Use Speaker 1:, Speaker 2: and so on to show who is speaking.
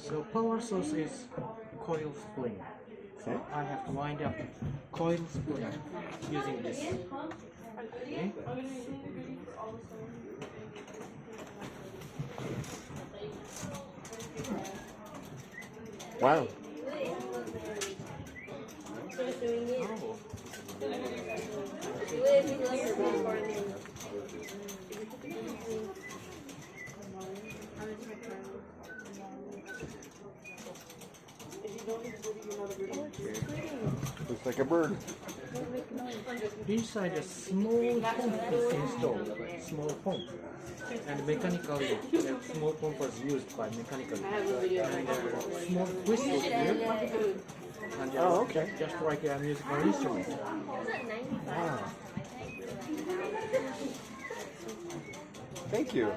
Speaker 1: So power source is coil spring.
Speaker 2: Okay.
Speaker 1: So I have to wind up coil spring using this. Okay.
Speaker 2: Wow.
Speaker 1: Oh.
Speaker 2: Looks like a bird.
Speaker 1: Inside a small pump is installed, small pump. And mechanically, the small pump was used by mechanically. And a small whistle here. And
Speaker 2: Oh, okay.
Speaker 1: just like a musical instrument.
Speaker 2: Wow. Thank you.